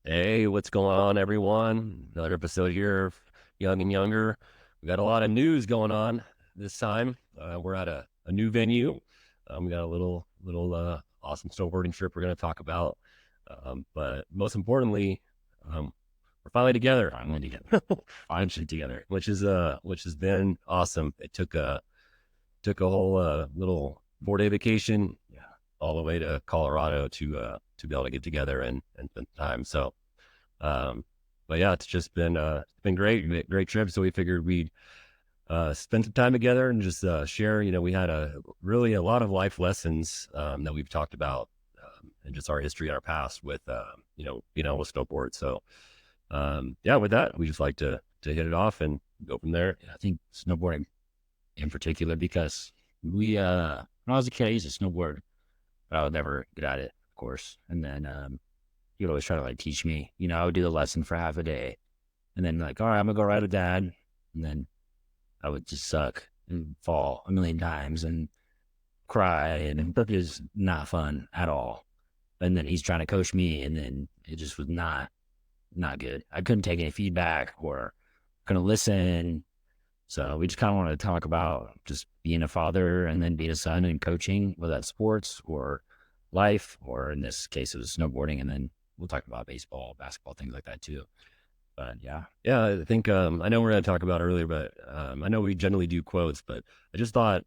Hey, what's going on, everyone? Another episode here of Young and Younger. We got a lot of news going on this time. We're at a new venue. We got a little awesome snowboarding trip we're going to talk about. But most importantly, we're finally together. Finally together. Finally together. Which has been awesome. It took a whole little 4-day vacation, Yeah. all the way to Colorado to be able to get together and spend time. So. Um, but yeah, it's been great trip. So we figured we'd spend some time together and just share. We had a lot of life lessons that we've talked about, and just our history and our past with being able to snowboard. So yeah, with that, we just like to hit it off and go from there. I think snowboarding in particular, because when I was a kid, I used to snowboard, but I would never get at it, of course. And then he would always try to like teach me. I would do the lesson for half a day, and then like, all right, I'm gonna go ride with dad, and then I would just suck and fall a million times and cry, and it was not fun at all. And then he's trying to coach me, and then it just was not good. I couldn't take any feedback or couldn't listen. So we just kind of wanted to talk about just being a father and then being a son and coaching, whether that's sports or life, or in this case, it was snowboarding. And then we'll talk about baseball, basketball, things like that too. But yeah. Yeah, I think I know we're going to talk about earlier, but I know we generally do quotes, but I just thought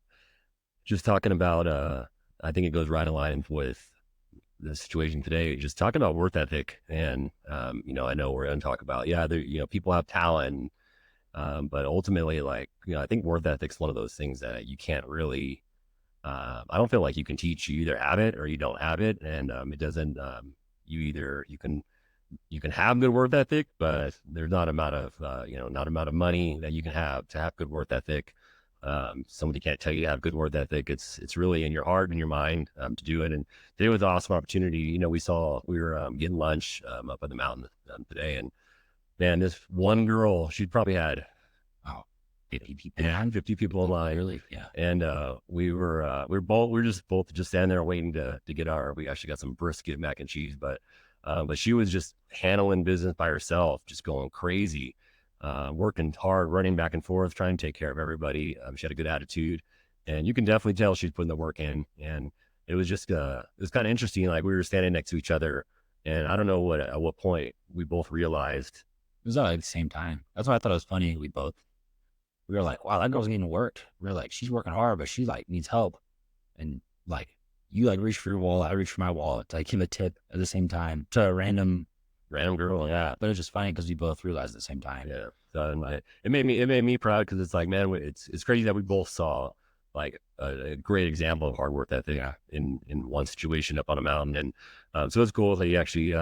just talking about I think it goes right in line with the situation today, just talking about work ethic. And I know we're going to talk about, yeah, there, people have talent, but ultimately, like, I think work ethic's one of those things that you can't really I don't feel like you can teach. You either have it or you don't have it, and it doesn't you can have good work ethic, but there's not amount of not amount of money that you can have to have good work ethic. Somebody can't tell you to have good work ethic. It's really in your heart and your mind to do it. And today was an awesome opportunity. We were getting lunch up on the mountain today, and man, this one girl, she'd probably had Oh, 50 people. yeah, 50 people in line. Really? Yeah. And we were just both just standing there waiting to get we actually got some brisket mac and cheese, but she was just handling business by herself, just going crazy, working hard, running back and forth, trying to take care of everybody. She had a good attitude, and you can definitely tell she's putting the work in. And it was kind of interesting. Like, we were standing next to each other, and I don't know at what point we both realized. It was all at the same time. That's why I thought it was funny. We were like, wow, that girl's getting worked. We were like, she's working hard, but she like needs help. And like, you like reach for your wallet, I reach for my wallet to like give a tip at the same time to a random Girl, yeah. But it was just funny because we both realized at the same time. Yeah. So it made me proud, because it's like, man, it's crazy that we both saw like a great example of hard work ethic in one situation up on a mountain. And so it's cool that he ended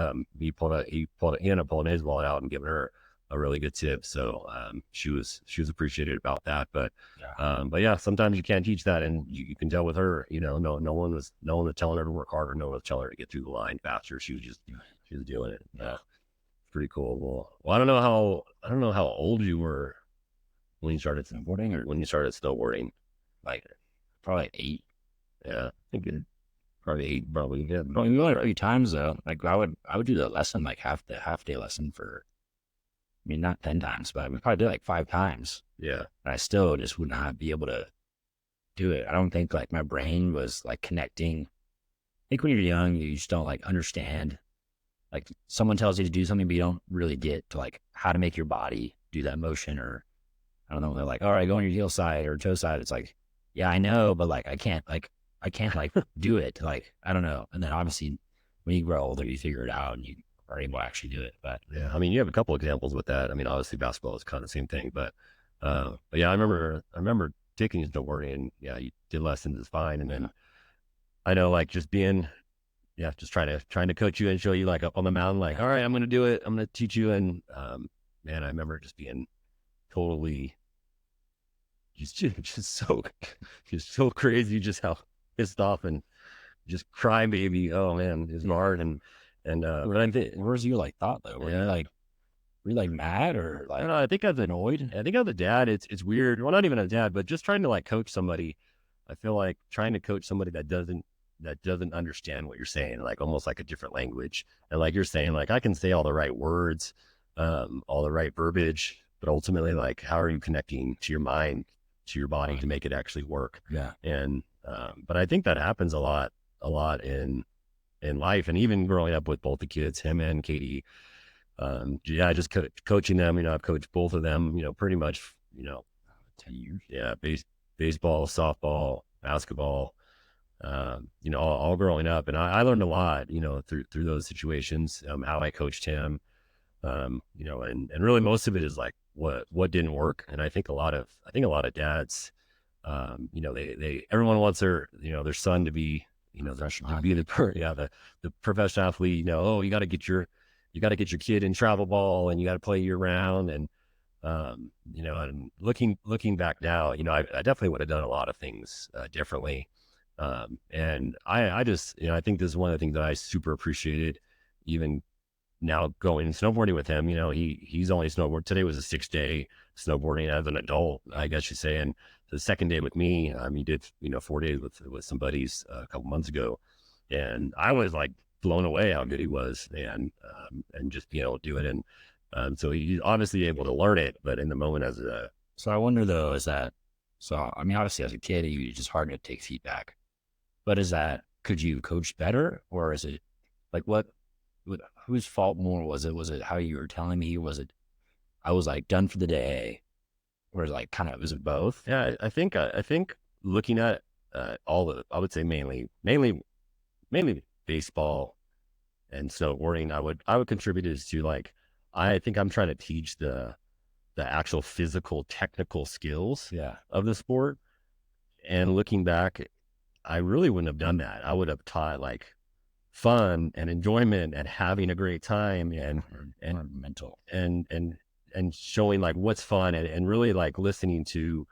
up pulling his wallet out and giving her a really good tip. So she was appreciated about that. But yeah, sometimes you can't teach that, and you can tell with her, no one was telling her to work harder, no one was telling her to get through the line faster. She was doing it. Yeah. Pretty cool. Well, I don't know how old you were when you started Snowboarding or when you started snowboarding. like probably 8. Yeah, I think probably 8, probably. Yeah. I mean, we went a few times though. Like I would do the lesson, like half day lesson for, I mean, not 10 times, but we probably did like 5 times. Yeah. And I still just would not be able to do it. I don't think like my brain was like connecting. I think when you're young, you just don't like understand. Like someone tells you to do something, but you don't really get to like how to make your body do that motion. Or I don't know. They're like, all right, go on your heel side or toe side. It's like, yeah, I know, but like I can't like do it. Like, I don't know. And then obviously when you grow older, you figure it out and you are able to actually do it. But Yeah. I mean, you have a couple examples with that. I mean, obviously basketball is kind of the same thing, but yeah, I remember taking snowboarding, and yeah, you did lessons is fine. And then I know, like, just being, yeah, just trying to coach you and show you, like, up on the mountain, like, all right, I'm going to do it. I'm going to teach you. And man, I remember just being totally just so just so crazy, just how pissed off and just crybaby. Oh man, it's hard. And where's your like thought though? Were you like mad or I like don't know. I think as annoyed? I think as a dad, it's weird. Well, not even a dad, but just trying to like coach somebody. I feel like trying to coach somebody that doesn't that doesn't understand what you're saying, like almost like a different language. And like you're saying, like I can say all the right words, all the right verbiage, but ultimately, like how are you connecting to your mind, to your body to make it actually work? Yeah. And but I think that happens a lot in life, and even growing up with both the kids, him and Katie. Yeah, just coaching them. You know, I've coached both of them. You know, pretty much. You know, 10 years. yeah, baseball, softball, basketball. You know, all growing up, and I learned a lot. You know, through those situations, how I coached him. You know, and really most of it is like what didn't work, and I think a lot of dads, you know, they everyone wants their their son to be Professional to be the professional athlete. You know, oh, you got to get your kid in travel ball, and you got to play year round, and you know, and looking back now, you know, I definitely would have done a lot of things differently. And I just, you know, I think this is one of the things that I super appreciated, even now going snowboarding with him. You know, he's only snowboard. Today was a 6 day snowboarding as an adult, I guess you say. And the second day with me, he did, you know, 4 days with some buddies a couple months ago. And I was like blown away how good he was and just being able to do it. And so he's obviously able to learn it, but in the moment as a, So I wonder though, is that so? I mean, obviously, as a kid, you just hard to take feedback. But is that could you coach better, or is it like what whose fault more was it? Was it how you were telling me? Was it I was like done for the day, or is it like kind of was it both? yeah, I think looking at all the, I would say mainly baseball and snowboarding, I would contribute is to like, I think I'm trying to teach the actual physical technical skills Yeah, of the sport. And looking back, I really wouldn't have done that. I would have taught like fun and enjoyment and having a great time and or mental. and and showing like what's fun and really like listening to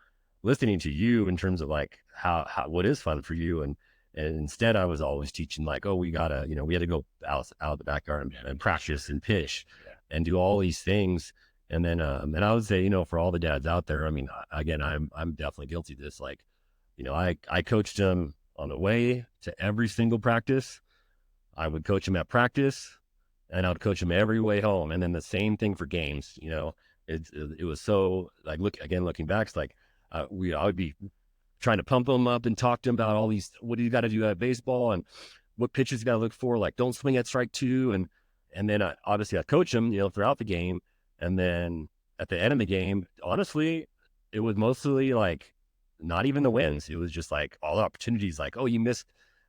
you in terms of like how what is fun for you. And instead I was always teaching like, oh, we gotta, you know, we had to go out the backyard and practice and pitch Yeah, and do all these things. And then and I would say, you know, for all the dads out there, I mean, again, I'm definitely guilty of this. Like, you know, I coached them on the way to every single practice. I would coach them at practice, and I would coach them every way home. And then the same thing for games. You know, it was so like looking back, it's like I would be trying to pump them up and talk to them about all these, what do you got to do at baseball and what pitches you got to look for, like don't swing at strike two, and then obviously I coach them, you know, throughout the game, and then at the end of the game, honestly, it was mostly like not even the wins. It was just like all the opportunities, like, oh, you missed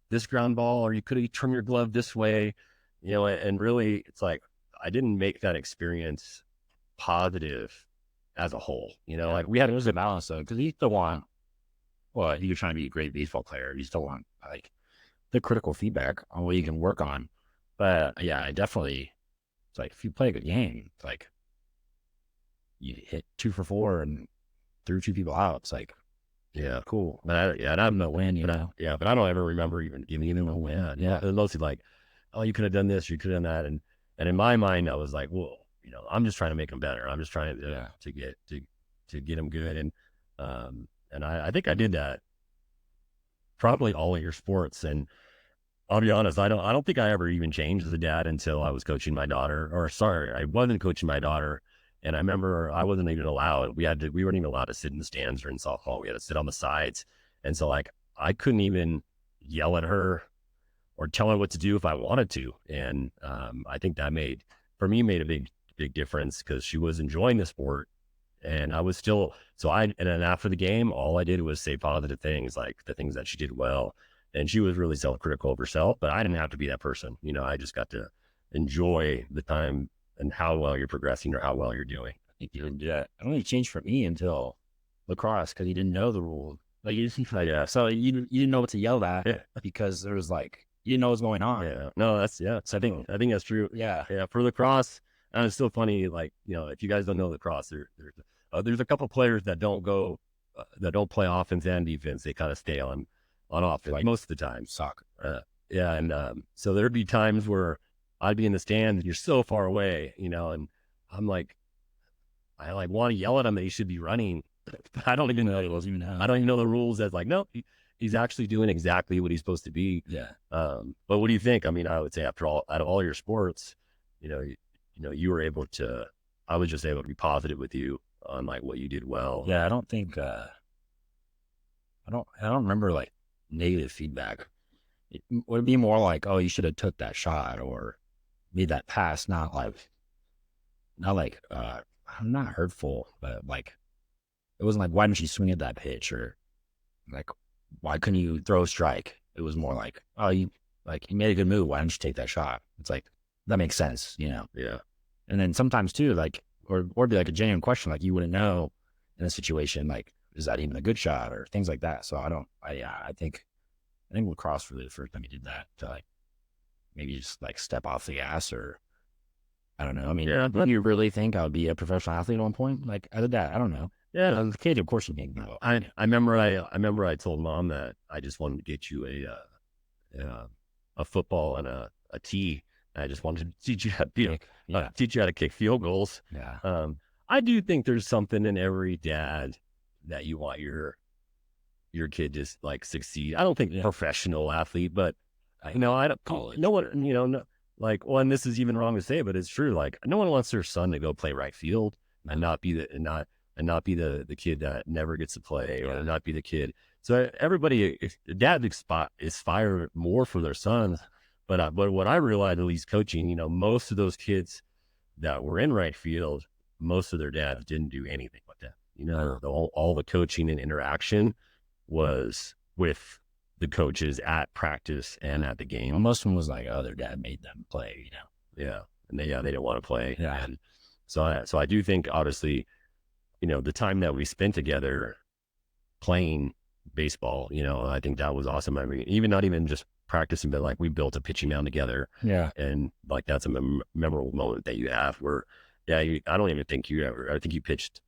this ground ball, or you could have turned your glove this way, you know, and really, it's like I didn't make that experience positive as a whole. You know, yeah. like we had It was a balance though, because you still want. Well, you're trying to be a great baseball player. You still want like the critical feedback on what you can work on. But yeah, I definitely. It's like if you play a good game, it's like you hit 2 for 4 and threw 2 people out. It's like yeah, cool. but yeah, and I'm No win, you know. yeah, but I don't ever remember even giving them a win. Yeah, it was mostly like, oh, you could have done this, you could have done that, and in my mind, I was like, well, you know, I'm just trying to make them better. I'm just trying Yeah. to get them good, and I think I did that probably all of your sports. And I'll be honest, I don't think I ever even changed as a dad until I was coaching my daughter. Or sorry, I wasn't coaching my daughter. And I remember I wasn't even allowed. We weren't even allowed to sit in the stands or in softball. We had to sit on the sides. And so like I couldn't even yell at her or tell her what to do if I wanted to. And I think that made a big difference because she was enjoying the sport, and I was still, and then after the game, all I did was say positive things, like the things that she did well. And she was really self-critical of herself, but I didn't have to be that person. You know, I just got to enjoy the time and how well you're progressing or how well you're doing. I think you didn't do that. It only changed for me until lacrosse because you didn't know the rules. Like you didn't like Yeah. so you didn't know what to yell at Yeah. because there was like you didn't know what's going on. Yeah. No, yeah. So I think that's true. Yeah. Yeah. For lacrosse, and it's still funny. Like, you know, if you guys don't know lacrosse, there's a couple players that don't play offense and defense. They kind of stay on offense Like most of the time. soccer. Yeah, and so there'd be times where I'd be in the stands and you're so far away, you know, and I'm like, I like want to yell at him that he should be running, but I don't even know. It wasn't even I don't even know the rules. That's like, nope, he's actually doing exactly what he's supposed to be. Yeah. But what do you think? I mean, I would say after all, out of all your sports, you were able to. I was just able to be positive with you on like what you did well. Yeah. I don't think, I don't remember like negative feedback. It would be more like, oh, you should have took that shot or made that pass, not like, not hurtful, but like, it wasn't like, why didn't you swing at that pitch, or like, why couldn't you throw a strike? It was more like, oh, you made a good move. Why didn't you take that shot? It's like, that makes sense, Yeah. And then sometimes too, like, or be like a genuine question, like you wouldn't know in a situation, like, is that even a good shot or things like that. So I think lacrosse really the first time he did that to like maybe just like step off the gas, or I don't know. I mean, Yeah. do you really think I would be a professional athlete at one point? Like I did that. I don't know. Yeah. As a kid, of course you think no. I remember I told mom that I just wanted to get you a football and a tee. I just wanted to teach you how to Yeah. teach you how to kick field goals. Yeah. I do think there's something in every dad that you want your kid to like succeed. I don't think professional athlete, but I don't College. no one, no, like, well, and this is even wrong to say, but it's true. Like, no one wants their son to go play right field and not be the kid that never gets to play, or not be the kid. So everybody, dad aspire more for their sons. But what I realized, at least coaching, most of those kids that were in right field, most of their dads didn't do anything with that. All the coaching and interaction was with the coaches at practice and at the game. Well, most of them was like, oh, their dad made them play, Yeah, and they didn't want to play. Yeah. And so I do think, obviously, the time that we spent together playing baseball, I think that was awesome. I mean, not even just practicing, but like we built a pitching mound together. Yeah. And like that's a memorable moment that you have where, I don't even think I think you pitched,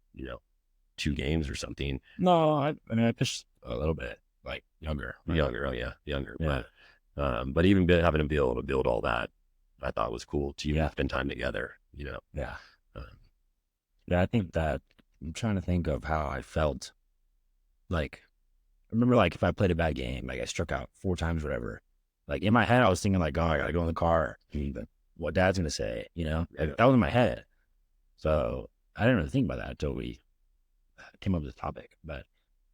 2 games or something. No, I mean, I pitched a little bit, like younger. Younger, oh yeah, younger. Yeah. But even having to be able to build all that, I thought was cool to even spend time together, Yeah. Yeah, I think that I'm trying to think of how I felt. Like, I remember, like, if I played a bad game, like I struck out 4 times, whatever. Like in my head, I was thinking, like, oh, I gotta go in the car. What dad's gonna say, Like, that was in my head. So I didn't really think about that until we came up with this topic. But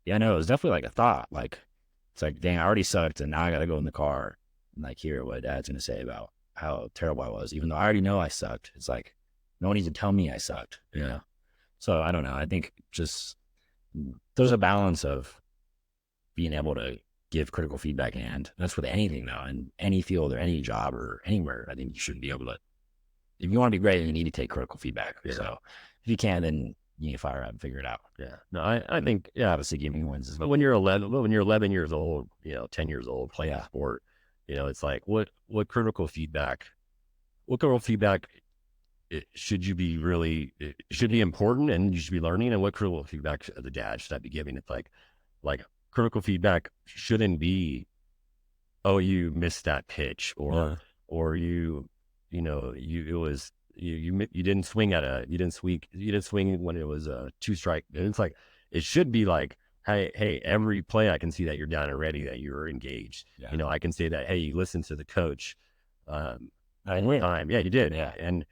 yeah, no, it was definitely like a thought. Like, it's like, dang, I already sucked, and now I gotta go in the car and like hear what dad's gonna say about how terrible I was, even though I already know I sucked. It's like, no one needs to tell me I sucked, So I don't know. I think just there's a balance of being able to give critical feedback, and that's with anything though, in any field or any job or anywhere. I think you should be able to, if you want to be great, you need to take critical feedback. Yeah. So if you can, then you need to fire up and figure it out. Yeah. No, I think, Obviously giving wins. But when you're 11 years old, 10 years old, playing a sport, it's like, what critical feedback should you be really, it should be important and you should be learning, and what critical feedback as a dad should I be giving? It's like critical feedback shouldn't be, oh, you missed that pitch, or you didn't swing when it was a 2 strike. And it's like, it should be like, hey, every play I can see that you're down and ready, that you're engaged. Yeah. I can say that, hey, you listened to the coach. I win. Time. Yeah, you did. Yeah. And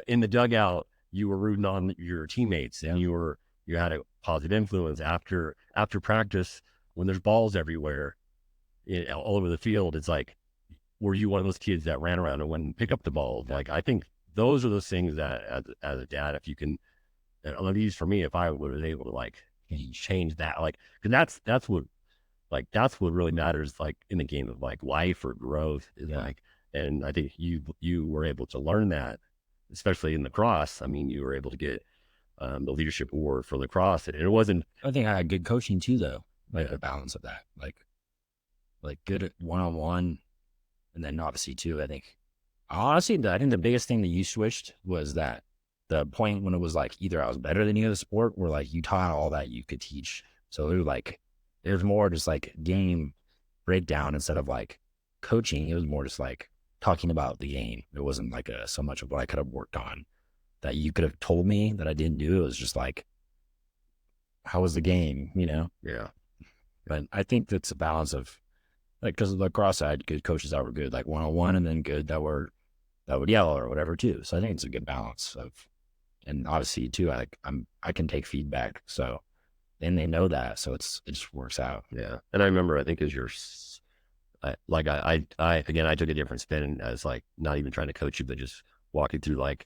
in the dugout, you were rooting on your teammates, and you had a positive influence after practice when there's balls everywhere, all over the field. It's like, were you one of those kids that ran around and went and pick up the ball? Like, I think those are those things that as a dad, if you can, at least for me, if I was able to like change that, like, because that's what really matters, like in the game of like life or growth is like, and I think you were able to learn that, especially in lacrosse. I mean, you were able to get the leadership award for lacrosse, and it wasn't. I think I had good coaching too, though. Like a balance of that, like good one-on-one, and then obviously too. I think honestly, I think the biggest thing that you switched was that the point when it was like either I was better than you in the sport, or like you taught all that you could teach. So it was like there's more just like game breakdown instead of like coaching. It was more just like talking about the game. It wasn't like so much of what I could have worked on that you could have told me that I didn't do. It was just like, how was the game? Yeah. But I think that's a balance of like, because lacrosse I had good coaches that were good, like 1-on-1, and then good that would yell or whatever too. So I think it's a good balance of, and obviously too, I can take feedback. So then they know that. So it just works out. Yeah. And I remember, I think as again, I took a different spin as like not even trying to coach you, but just walking through like,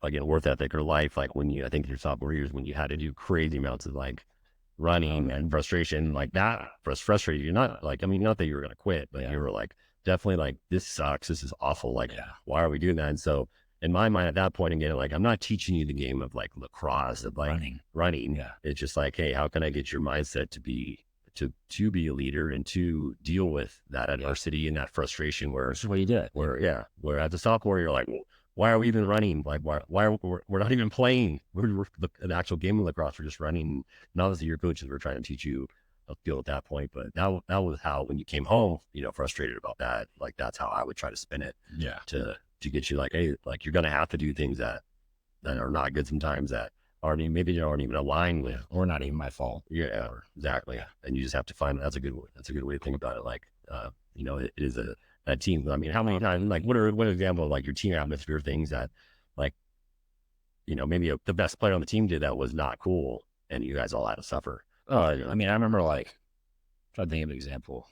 again, worth ethic or life. Like when I think your sophomore years, when you had to do crazy amounts of like running and frustration, like that frustrated you. Not like, I mean, not that you were going to quit, but you were like, definitely like, this sucks. This is awful. Like, why are we doing that? And so in my mind at that point, again, like, I'm not teaching you the game of like lacrosse, of like running. Yeah. It's just like, hey, how can I get your mindset to be a leader and to deal with that adversity and that frustration where This is what you did. Where as a sophomore, you're like, well, why are we even running? Like, why are we're not even playing? We're the actual game of lacrosse. We're just running. And obviously your coaches were trying to teach you a skill at that point, but that was how, when you came home, frustrated about that, like, that's how I would try to spin it. Yeah. To get you like, hey, like, you're going to have to do things that are not good sometimes, that maybe they aren't even aligned with, or not even my fault. Yeah, exactly. And you just have to find, that's a good way to think about it. Like, it is a team. I mean, how many times, like, what example of like your team atmosphere things that, like, maybe the best player on the team did that was not cool, and you guys all had to suffer. I mean, I remember like, trying to think of an example,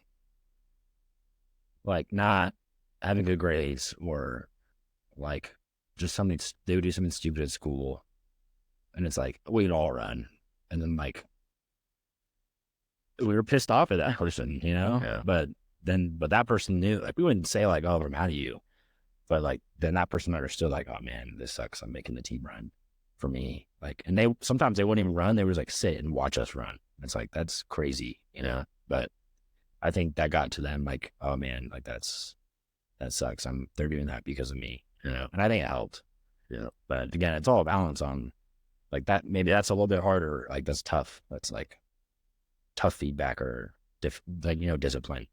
like not having good grades, or like just something, they would do something stupid at school, and it's like, we'd all run, and then like we were pissed off at that person, Yeah. but that person knew, like, we wouldn't say like, oh, we're mad at you, but like then that person understood, like, oh man, this sucks, I'm making the team run for me. Like, and sometimes they wouldn't even run, they would just like sit and watch us run. It's like, that's crazy, but I think that got to them, like, oh man, like that sucks, they're doing that because of me, and I think it helped. Yeah. But again, it's all a balance on like that. Maybe that's a little bit harder, like that's tough, that's like tough feedback, or discipline,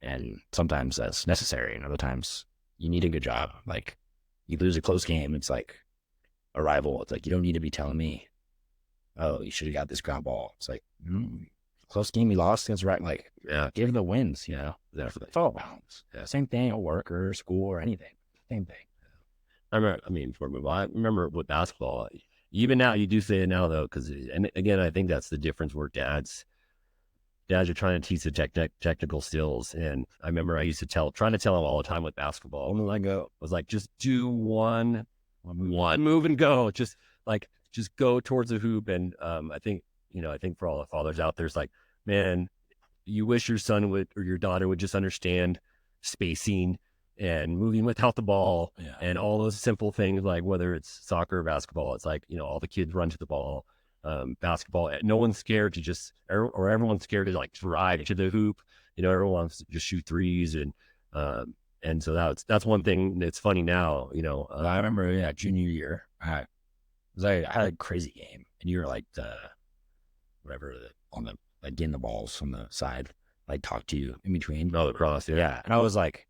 and sometimes that's necessary, and other times you need a good job. Like, you lose a close game, it's like a rival, it's like, you don't need to be telling me, oh, you should have got this ground ball. It's like, close game you lost against, right? Like, give the wins, Definitely. it's all balance. Same thing at work or school or anything, same thing. I mean, for a move, I remember with basketball, even now, you do say it now though, because, and again, I think that's the difference where dads are trying to teach the technical skills. And I remember I used to trying to tell them all the time with basketball. And I was like, just do one move and go. Just go towards the hoop. And I think for all the fathers out there, it's like, man, you wish your son would, or your daughter would, just understand spacing and moving without the ball, and all those simple things, like whether it's soccer or basketball. It's like, all the kids run to the ball. Basketball, no one's scared to just, or everyone's scared to like drive to the hoop. Everyone wants to just shoot threes, and so that's one thing that's funny now. I remember, junior year, I had a crazy game, and you were like on the, like, getting the balls on the side, like, talk to you in between. Oh, the cross, yeah. And I was like,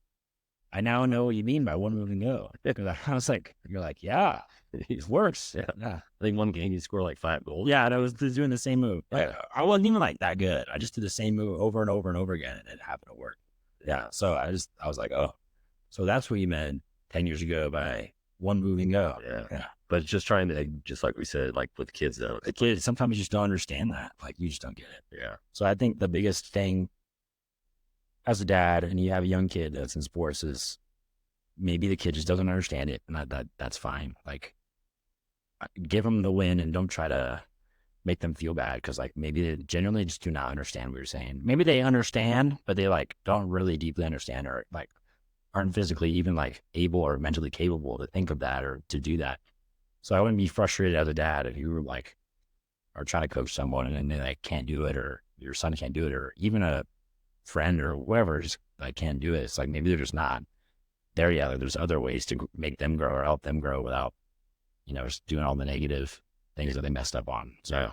I now know what you mean by one move and go. I was like, you're like, yeah, it works. Yeah. I think one game you score like 5 goals. Yeah, and I was just doing the same move. I wasn't even like that good. I just did the same move over and over and over again, and it happened to work. Yeah. So I was like, oh, so that's what you meant 10 years ago by one move and go. Yeah. But just trying to, just like we said, like with kids though, the kids, sometimes you just don't understand that. Like, you just don't get it. Yeah. So I think the biggest thing as a dad, and you have a young kid that's in sports, is maybe the kid just doesn't understand it, and that's fine. Like, give them the win, and don't try to make them feel bad, because like maybe they genuinely just do not understand what you're saying. Maybe they understand, but they like don't really deeply understand, or like aren't physically even like able or mentally capable to think of that or to do that. So I wouldn't be frustrated as a dad if you were like, or trying to coach someone and they like can't do it, or your son can't do it, or even a friend or whatever just like can't do it. It's like, maybe they're just not there yet. There's other ways to make them grow or help them grow without, just doing all the negative things that they messed up on. So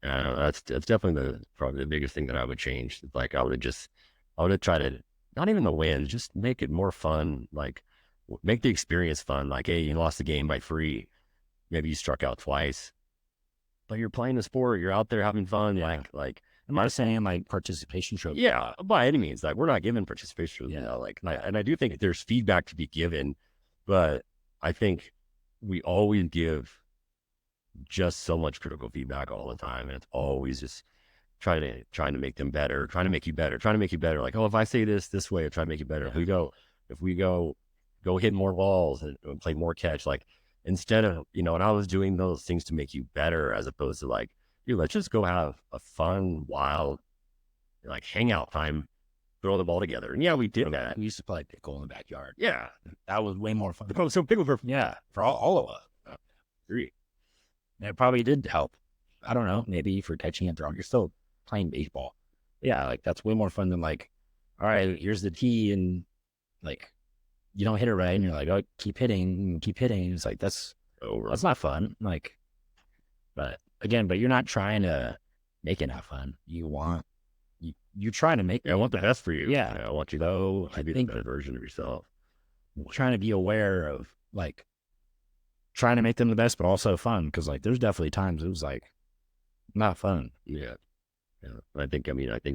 that's definitely probably the biggest thing that I would change. Like, I would have tried to, not even the win, just make it more fun. Like, make the experience fun. Like, hey, you lost the game by 3. Maybe you struck out twice, but you're playing the sport. You're out there having fun. Yeah. Like I'm not saying like participation trophy. Yeah, by any means. Like we're not giving participation, Yeah. like, and I do think there's feedback to be given, but I think we always give just so much critical feedback all the time, and it's always just trying to make them better, trying to make you better, trying to make you better. Like, oh, if I say this way, I try to make you better. If we go hit more balls and play more catch, like instead of and I was doing those things to make you better as opposed to like, dude, let's just go have a fun, wild, like hangout time, throw the ball together. And yeah, we did that. We used to play pickle in the backyard. Yeah, That was way more fun. so pickle for For all of us. agree. And it probably did help. I don't know, maybe for catching and throwing. You're still playing baseball. Yeah, like that's way more fun than like, all right, here's the tee, and like you don't hit it right, and you're like, oh, keep hitting, keep hitting. It's like that's Over. not fun. Like, but again, but you're not trying to make it not fun. You're trying to make. Yeah, I want the best for you. Yeah. I want you to I be the think best version of yourself. trying to be aware of like trying to make them the best, but also fun. Because like, there's definitely times it was like not fun. Yeah. Yeah. I think it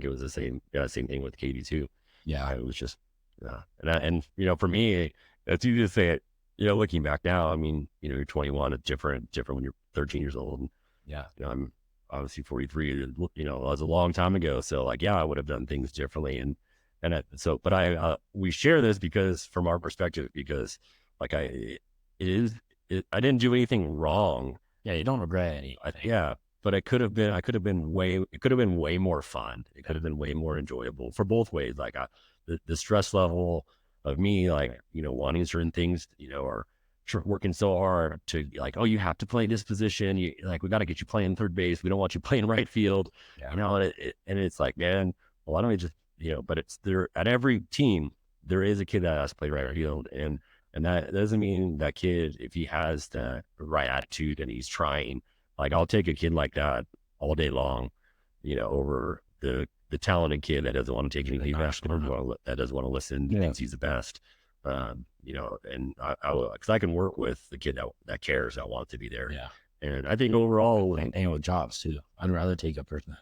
was the same thing with Katie too. Yeah, It was just, yeah. And for me, it's easy to say it, looking back now, I mean, you're 21, it's different when you're 13 years old. And, yeah, I'm obviously 43, that was a long time ago. So like, yeah, I would have done things differently. But we share this because from our perspective, because like I didn't do anything wrong. yeah. You don't regret anything. Yeah, but it could have been way more fun. It could have been way more enjoyable for both ways. Like the stress level of me, like, wanting certain things, or working so hard to like, oh, you have to play this position. We got to get you playing third base. We don't want you playing right field, Yeah. and it's like, man, well, why don't we just, but it's there at every team, there is a kid that has to play right field. And that doesn't mean that kid, if he has the right attitude and he's trying, like I'll take a kid like that all day long, over the talented kid that doesn't want to take any feedback, that doesn't want to listen, thinks he's the best. And because I can work with the kid that cares, that wants to be there. Yeah. And I think overall, And with jobs too. I'd rather take a person that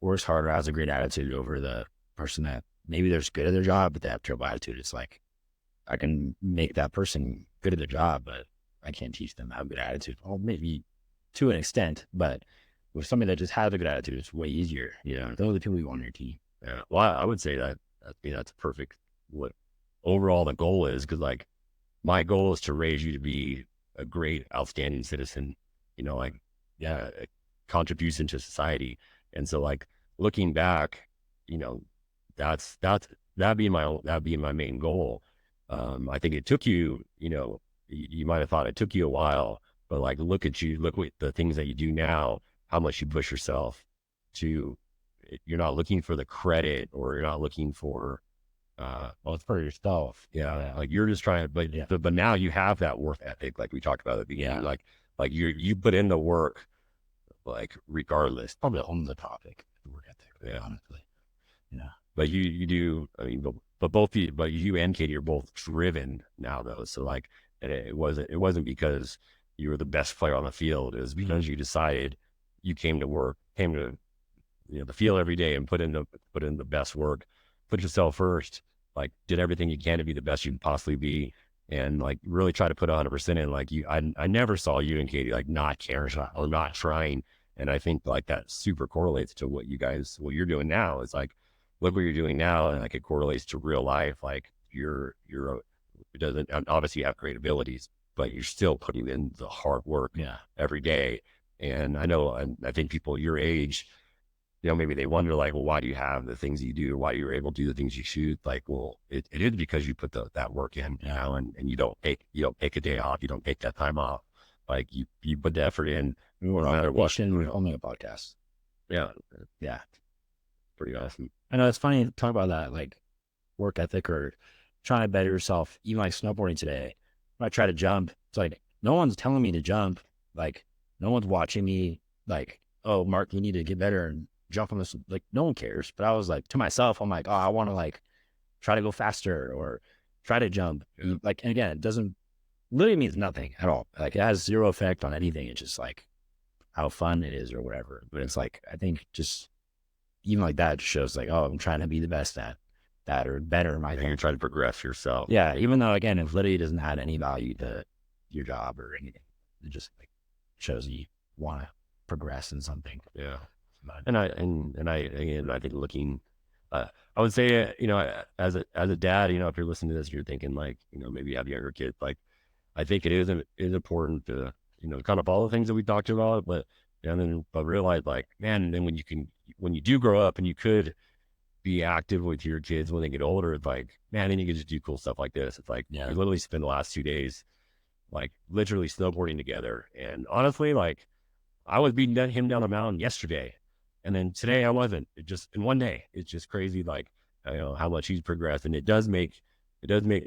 works harder, has a great attitude over the person that maybe they're good at their job, but they have terrible attitude. It's like, I can make that person good at their job, but I can't teach them how good attitude. Well, maybe to an extent, but with somebody that just has a good attitude, it's way easier. yeah, Those are the people you want on your team. yeah. Well, I would say that's perfect. What overall the goal is, because like my goal is to raise you to be a great, outstanding citizen. Like, yeah, a contribution to society. And so, like looking back, that'd be my main goal. I think it took you, you might have thought it took you a while, but like, look at you, look what the things that you do now, how much you push yourself to, you're not looking for the credit, or you're not looking for, Well, it's for yourself. yeah, like you're just trying to, but now you have that work ethic, like we talked about at the beginning, Yeah. like you put in the work, like regardless. Probably on the topic, the work ethic, Yeah. honestly. Yeah. But you do, I mean, but you and Katie are both driven now though. So like, and it wasn't because you were the best player on the field. It was because you decided, you came to the field every day and put in the best work, put yourself first, like did everything you can to be the best you can possibly be. And like really try to put 100% in. Like I never saw you and Katie like not caring or not trying. And I think like that super correlates to what you're doing now. It's like, look what you're doing now, and like it correlates to real life. Like it doesn't, obviously you have great abilities, but you're still putting in the hard work every day. And I know, I think people your age, maybe they wonder like, well, why do you have the things you do? Why you're able to do the things you shoot? Like, well, it is because you put that work in, and you don't take a day off. You don't take that time off. Like you put the effort in. We're only a podcast. Yeah. Yeah. Pretty awesome. I know it's funny to talk about that, like work ethic or trying to better yourself. Even like snowboarding today, when I try to jump, it's like no one's telling me to jump. Like no one's watching me. Like, oh, Mark, you need to get better and jump on this. Like no one cares. But I was like to myself, I'm like, oh, I want to like try to go faster or try to jump. Yeah. Like, and again, it doesn't literally means nothing at all. Like it has zero effect on anything. It's just like how fun it is or whatever. But it's like I think just even like that shows like, oh, I'm trying to be the best at that or better in my And thing. you're trying to progress yourself. Yeah, even though again, it literally doesn't add any value to your job or anything. It just like shows you want to progress in something. Yeah. But And I think looking, I would say, as a dad, if you're listening to this, you're thinking like, maybe you have younger kids. Like, I think it is important to, kind of follow the things that we talked about, but realize like, man, then when you do grow up and you could be active with your kids when they get older, it's like, man, then you can just do cool stuff like this. It's like, yeah, we literally spend the last 2 days, like literally snowboarding together. And honestly, like, I was beating him down the mountain yesterday, and then today I wasn't. It just in one day. It's just crazy, like, how much he's progressed, and it does make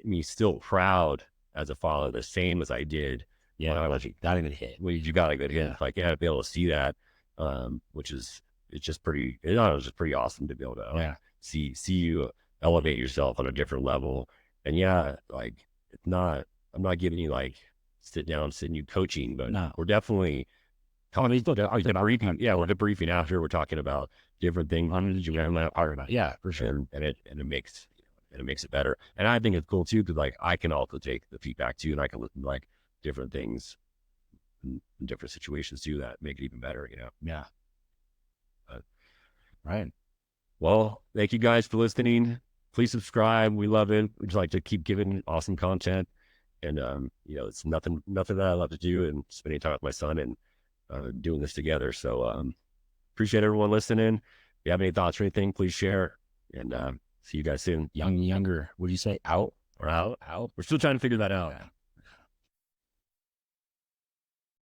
me still proud as a father, the same as I did when yeah, I was not even hit. when you got a good hit. Yeah, It's like, yeah, to be able to see that, which is it's just pretty. It's just pretty awesome to be able to yeah, see you elevate yourself on a different level. And yeah, like, it's not. I'm not giving you like sitting you coaching, but no. we're definitely I mean, still, the briefing. Yeah, we're debriefing after. We're talking about different things I'm not part about. Yeah, for sure. and it makes it better. And I think it's cool too because like I can also take the feedback too, and I can listen to like different things in different situations too that make it even better. Yeah, But, right. well, thank you guys for listening. Please subscribe. We love it. We just like to keep giving awesome content, and it's nothing that I love to do, and spending time with my son and doing this together. So appreciate everyone listening. If you have any thoughts or anything, please share. And see you guys soon. Young, younger. What do you say? Out We're out. out. We're still trying to figure that out. Yeah.